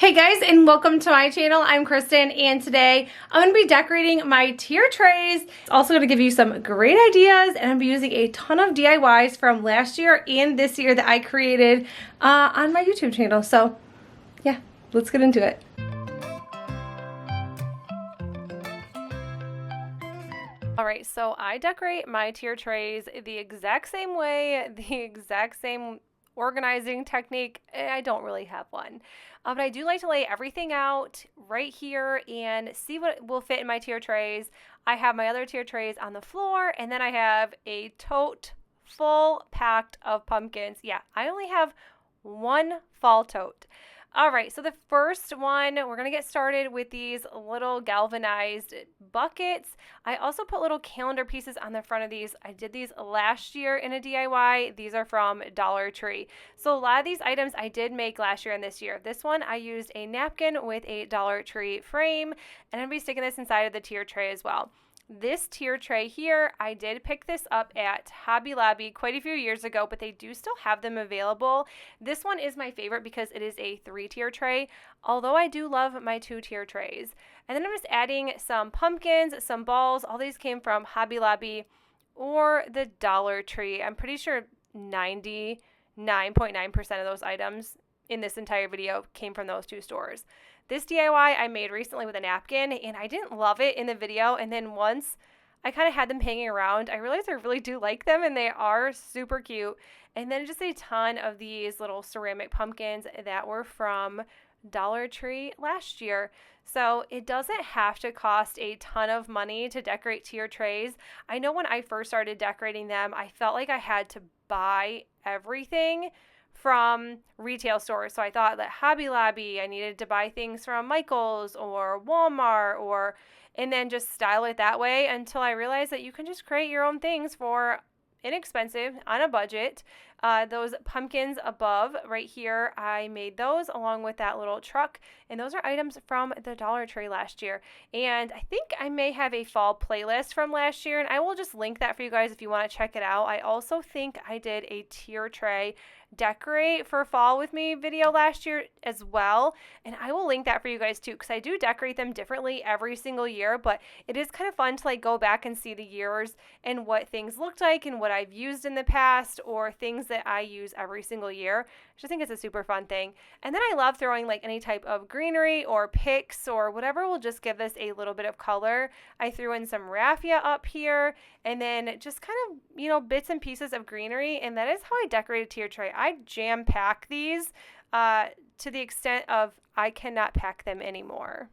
Hey guys, and welcome to my channel. I'm Kristen, and today I'm going to be decorating my tier trays. It's also going to give you some great ideas, and I'm going to be using a ton of DIYs from last year and this year that I created on my YouTube channel. So yeah, let's get into it. Alright, so I decorate my tier trays the exact same way, the exact same organizing technique. I don't really have one. But I do like to lay everything out right here and see what will fit in my tier trays. I have my other tier trays on the floor, and then I have a tote full packed of pumpkins. Yeah, I only have one fall tote. All right, so the first one, we're going to get started with these little galvanized buckets. I also put little calendar pieces on the front of these. I did these last year in a DIY. These are from Dollar Tree. So a lot of these items I did make last year and this year. This one, I used a napkin with a Dollar Tree frame, and I'm going to be sticking this inside of the tier tray as well. This tier tray here, I did pick this up at Hobby Lobby quite a few years ago, but they do still have them available. This one is my favorite because it is a 3-tier tray, although I do love my 2-tier trays. And then I'm just adding some pumpkins, some balls. All these came from Hobby Lobby or the Dollar Tree. I'm pretty sure 99.9% of those items in this entire video came from those two stores. This DIY I made recently with a napkin, and I didn't love it in the video, and then once I kind of had them hanging around, I realized I really do like them, and they are super cute. And then just a ton of these little ceramic pumpkins that were from Dollar Tree last year. So it doesn't have to cost a ton of money to decorate tier trays. I know when I first started decorating them, I felt like I had to buy everything from retail stores. So I thought that Hobby Lobby, I needed to buy things from Michael's or Walmart, and then just style it that way until I realized that you can just create your own things for inexpensive on a budget. Those pumpkins above right here, I made those along with that little truck, and those are items from the Dollar Tree last year. And I think I may have a fall playlist from last year, and I will just link that for you guys if you want to check it out. I also think I did a tier tray decorate for fall with me video last year as well, and I will link that for you guys too, because I do decorate them differently every single year, but it is kind of fun to like go back and see the years and what things looked like and what I've used in the past or things that I use every single year. I just think it's a super fun thing. And then I love throwing like any type of greenery or picks or whatever will just give this a little bit of color. I threw in some raffia up here, and then just kind of, bits and pieces of greenery, and that is how I decorate a tier tray. I jam pack these to the extent of I cannot pack them anymore.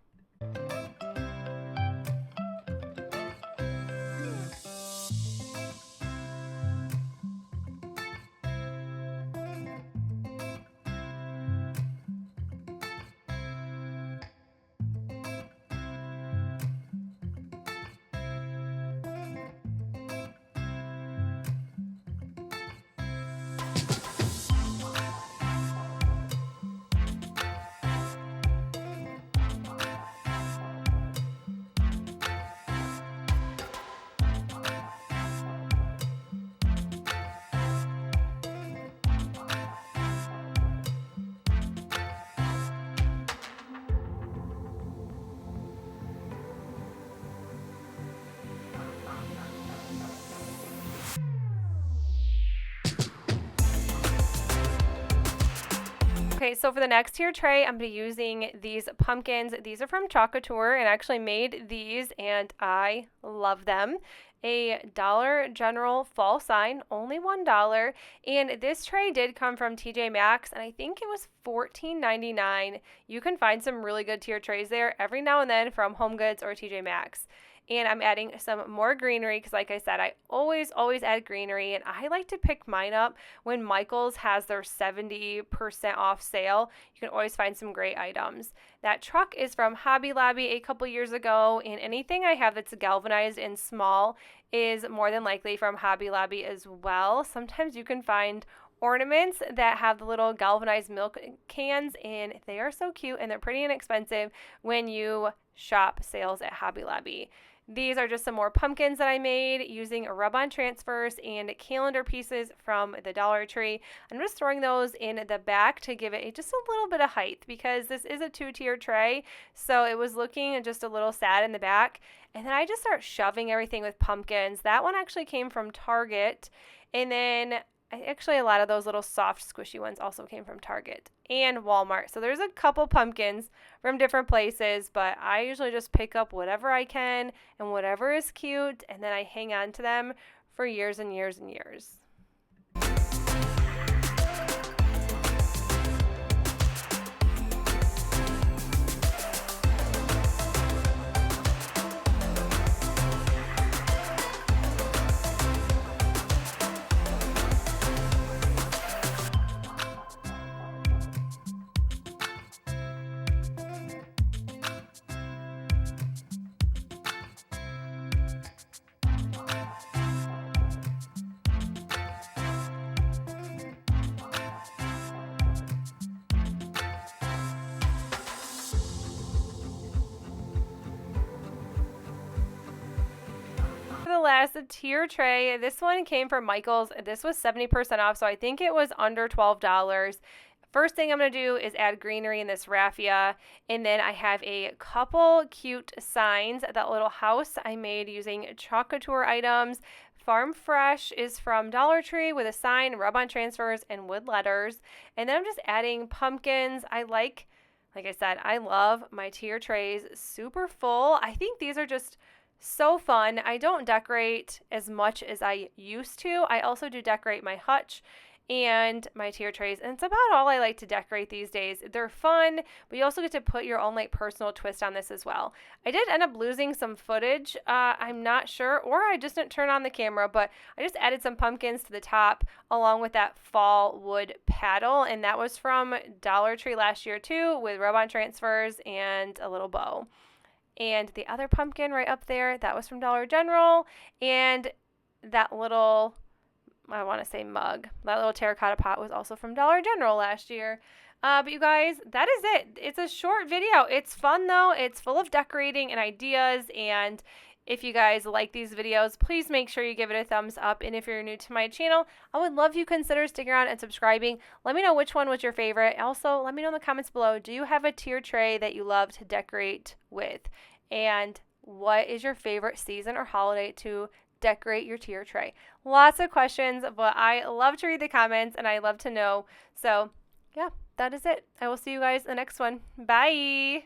Okay, so for the next tier tray, I'm going to be using these pumpkins. These are from Chocolatour, and I actually made these, and I love them. A Dollar General fall sign, only $1, and this tray did come from TJ Maxx, and I think it was $14.99. You can find some really good tier trays there every now and then from HomeGoods or TJ Maxx. And I'm adding some more greenery because, like I said, I always add greenery, and I like to pick mine up when Michael's has their 70% off sale. You can always find some great items. That truck is from Hobby Lobby a couple years ago, and anything I have that's galvanized and small is more than likely from Hobby Lobby as well. Sometimes you can find ornaments that have the little galvanized milk cans, and they are so cute, and they're pretty inexpensive when you shop sales at Hobby Lobby. These are just some more pumpkins that I made using rub-on transfers and calendar pieces from the Dollar Tree. I'm just throwing those in the back to give it just a little bit of height because this is a 2-tier tray, so it was looking just a little sad in the back. And then I just start shoving everything with pumpkins. That one actually came from Target, and then actually a lot of those little soft squishy ones also came from Target and Walmart. So there's a couple pumpkins from different places, but I usually just pick up whatever I can and whatever is cute, and then I hang on to them for years and years and years. The last tier tray, this one came from Michael's. This was 70% off, so I think it was under $12. First thing I'm going to do is add greenery in this raffia, and then I have a couple cute signs. That little house I made using chalk couture items. Farm Fresh is from Dollar Tree with a sign, rub-on transfers, and wood letters. And then I'm just adding pumpkins. Like I said, I love my tier trays super full. I think these are just so fun. I don't decorate as much as I used to. I also do decorate my hutch and my tier trays, and it's about all I like to decorate these days. They're fun, but you also get to put your own personal twist on this as well. I did end up losing some footage. I'm not sure, or I just didn't turn on the camera, but I just added some pumpkins to the top along with that fall wood paddle, and that was from Dollar Tree last year too, with rub-on transfers and a little bow. And the other pumpkin right up there, that was from Dollar General. And that little, I want to say mug, that little terracotta pot was also from Dollar General last year. But you guys, that is it. It's a short video. It's fun though. It's full of decorating and ideas. And if you guys like these videos, please make sure you give it a thumbs up. And if you're new to my channel, I would love you consider sticking around and subscribing. Let me know which one was your favorite. Also, let me know in the comments below, do you have a tier tray that you love to decorate with? And what is your favorite season or holiday to decorate your tier tray? Lots of questions, but I love to read the comments and I love to know. So yeah, that is it. I will see you guys in the next one. Bye.